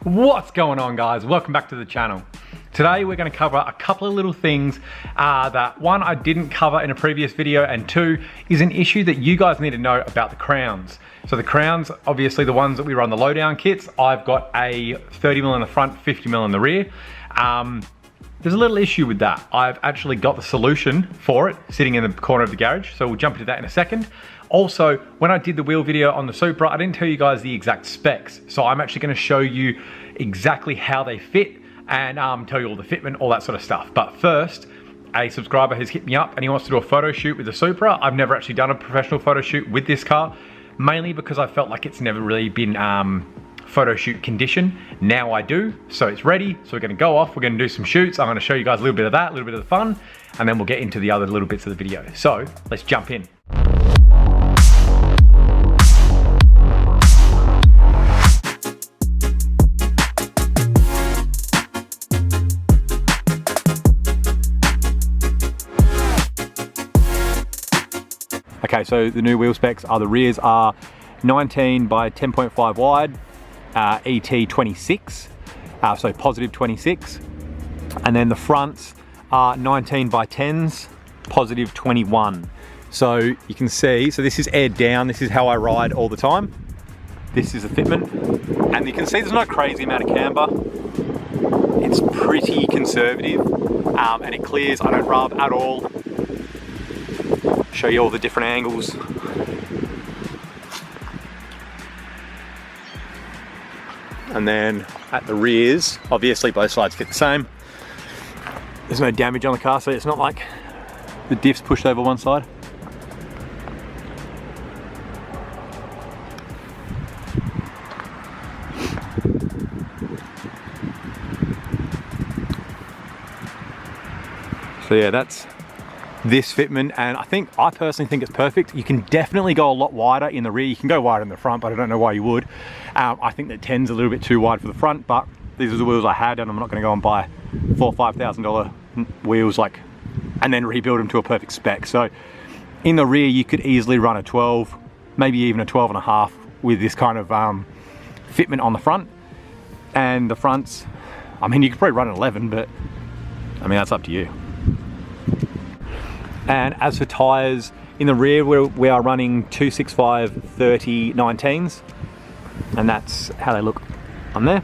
What's going on, guys? Welcome back to the channel. Today we're going to cover a couple of little things that one, I didn't cover in a previous video, and two, is an issue that you guys need to know about the crowns. So the crowns, obviously the ones that we run the Lowdown kits, I've got a 30mm in the front, 50mm in the rear. There's a little issue with that. I've actually got the solution for it sitting in the corner of the garage, so we'll jump into that in a second. Also, when I did the wheel video on the Supra, I didn't tell you guys the exact specs. So I'm actually gonna show you exactly how they fit and tell you all the fitment, all that sort of stuff. But first, a subscriber has hit me up and he wants to do a photo shoot with the Supra. I've never actually done a professional photo shoot with this car, mainly because I felt like it's never really been photo shoot condition. Now I do, so it's ready. So we're gonna go off, we're gonna do some shoots. I'm gonna show you guys a little bit of that, a little bit of the fun, and then we'll get into the other little bits of the video. So let's jump in. Okay, so the new wheel specs are, the rears are 19 by 10.5 wide, ET 26, so positive 26. And then the fronts are 19 by 10s, positive 21. So you can see, so this is aired down, this is how I ride all the time. This is the fitment. And you can see there's no crazy amount of camber. It's pretty conservative, and it clears, I don't rub at all. Show you all the different angles. And then at the rears, obviously both sides fit the same. There's no damage on the car, so it's not like the diff's pushed over one side. So yeah, that's this fitment, and I personally think it's perfect. You can definitely go a lot wider in the rear. You can go wider in the front, but I don't know why you would. I think that 10's a little bit too wide for the front, but these are the wheels I had, and I'm not going to go and buy $4,000 or $5,000 wheels and then rebuild them to a perfect spec. So in the rear, you could easily run a 12, maybe even a 12.5 with this kind of fitment on the front. And the fronts, I mean, you could probably run an 11, but I mean, that's up to you. And as for tyres, in the rear we are running 265 30 19s, and that's how they look on there.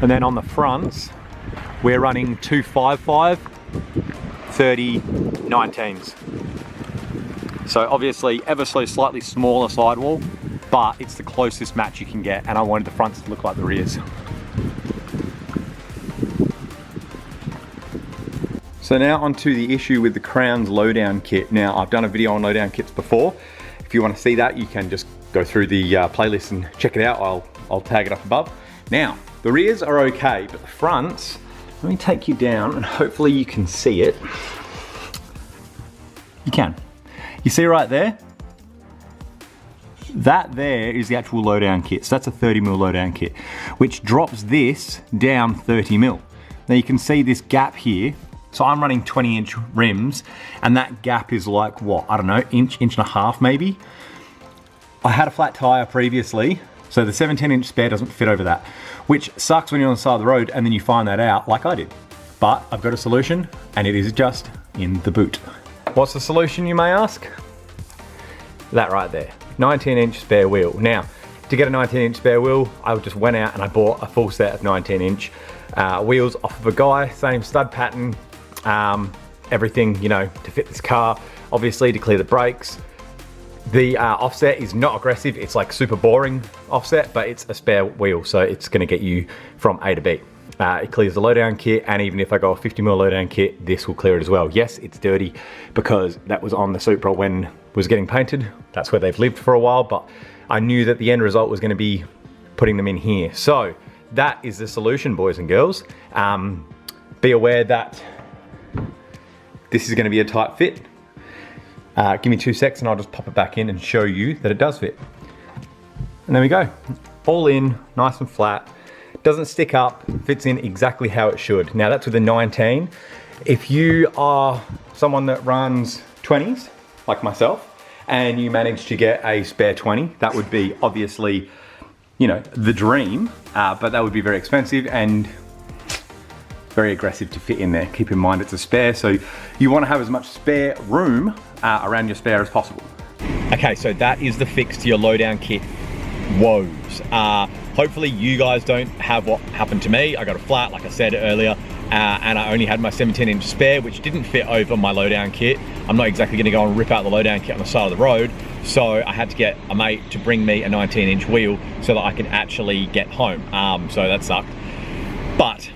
And then on the fronts, we're running 255 30 19s. So obviously ever so slightly smaller sidewall, but it's the closest match you can get, and I wanted the fronts to look like the rears. So now onto the issue with the Crowns Lowdown kit. Now, I've done a video on Lowdown kits before. If you want to see that, you can just go through the playlist and check it out. I'll tag it up above. Now, the rears are okay, but the fronts, let me take you down and hopefully you can see it. You can. You see right there? That there is the actual Lowdown kit. So that's a 30mm Lowdown kit, which drops this down 30mm. Now you can see this gap here. So I'm running 20-inch rims, and that gap is like, what, I don't know, inch and a half maybe. I had a flat tire previously, so the 17-inch spare doesn't fit over that, which sucks when you're on the side of the road and then you find that out like I did. But I've got a solution, and it is just in the boot. What's the solution, you may ask? That right there, 19-inch spare wheel. Now, to get a 19-inch spare wheel, I just went out and I bought a full set of 19-inch wheels off of a guy, same stud pattern, everything, you know, to fit this car, obviously to clear the brakes. The offset is not aggressive, it's like super boring offset, but it's a spare wheel, so it's going to get you from A to B. It clears the Lowdown kit, and even if I go a 50mm Lowdown kit, this will clear it as well. Yes, it's dirty because that was on the Supra when it was getting painted. That's where they've lived for a while, but I knew that the end result was going to be putting them in here. So that is the solution, boys and girls. Be aware that this is going to be a tight fit. Give me 2 seconds and I'll just pop it back in and show you that it does fit. And there we go. All in, nice and flat. Doesn't stick up, fits in exactly how it should. Now that's with a 19. If you are someone that runs 20s, like myself, and you manage to get a spare 20, that would be obviously you know, the dream, but that would be very expensive and very aggressive to fit in there. Keep in mind it's a spare, so you want to have as much spare room around your spare as possible. Okay, so that is the fix to your Lowdown kit woes. Hopefully you guys don't have what happened to me. I got a flat, like I said earlier, and I only had my 17-inch spare, which didn't fit over my Lowdown kit. I'm not exactly gonna go and rip out the Lowdown kit on the side of the road, so I had to get a mate to bring me a 19-inch wheel so that I can actually get home. So that sucked. But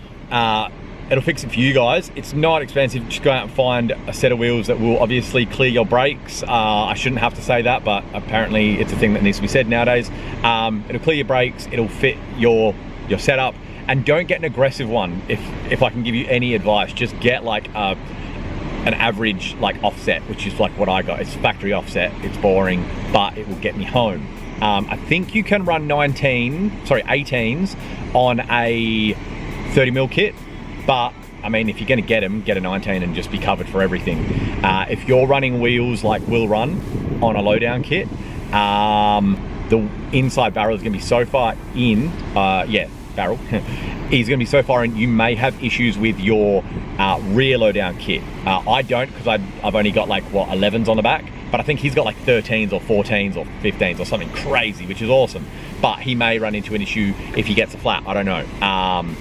it'll fix it for you guys. It's not expensive. Just go out and find a set of wheels that will obviously clear your brakes. I shouldn't have to say that, but apparently it's a thing that needs to be said nowadays. It'll clear your brakes, it'll fit your setup, and don't get an aggressive one. If I can give you any advice, just get like an average like offset, which is like what I got. It's factory offset. It's boring, but it will get me home. I think you can run 18s on a 30mm kit. But I mean, if you're gonna get them, get a 19 and just be covered for everything. If you're running wheels like we'll run on a Lowdown kit, the inside barrel is gonna be so far in, barrel, is gonna be so far in, you may have issues with your rear Lowdown kit. I don't, because I've only got like, what, 11s on the back, but I think he's got like 13s or 14s or 15s or something crazy, which is awesome. But he may run into an issue if he gets a flat, I don't know.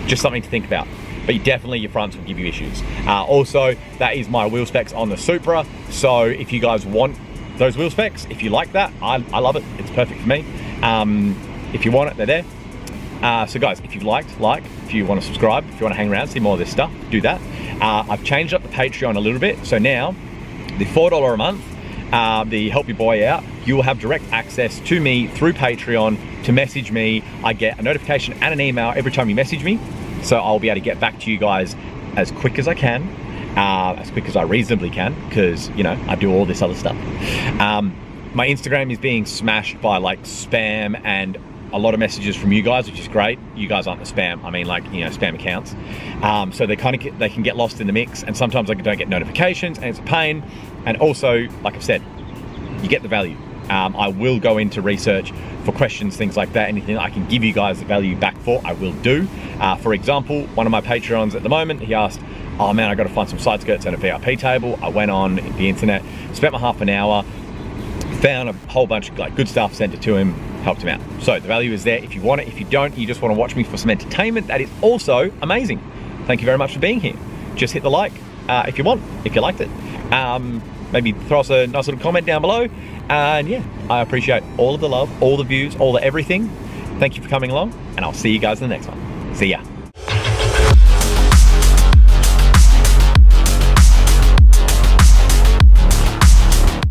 Just something to think about, but definitely your fronts will give you issues. Also, that is my wheel specs on the Supra, so if you guys want those wheel specs, if you like that, I love it, it's perfect for me. If you want it, they're there. So guys, if you've liked, if you want to subscribe, if you want to hang around, see more of this stuff, do that. I've changed up the Patreon a little bit, so now the $4 a month, the help your boy out, you will have direct access to me through Patreon to message me. I get a notification and an email every time you message me, so I'll be able to get back to you guys as quick as I can, as quick as I reasonably can, because, you know, I do all this other stuff. My Instagram is being smashed by like spam and a lot of messages from you guys, which is great. You guys aren't the spam, I mean, like, you know, spam accounts. So they can get lost in the mix, and sometimes I don't get notifications, and it's a pain. And also, like I've said, you get the value. I will go into research for questions, things like that. Anything I can give you guys the value back for, I will do. For example, one of my Patreons at the moment, he asked, oh man, I got to find some side skirts and a VIP table. I went on the internet, spent my half an hour, found a whole bunch of like good stuff, sent it to him, helped him out. So the value is there if you want it. If you don't, you just want to watch me for some entertainment, that is also amazing. Thank you very much for being here. Just hit the like if you want, if you liked it. Maybe throw us a nice little comment down below. And yeah, I appreciate all of the love, all the views, all the everything. Thank you for coming along, and I'll see you guys in the next one. See ya.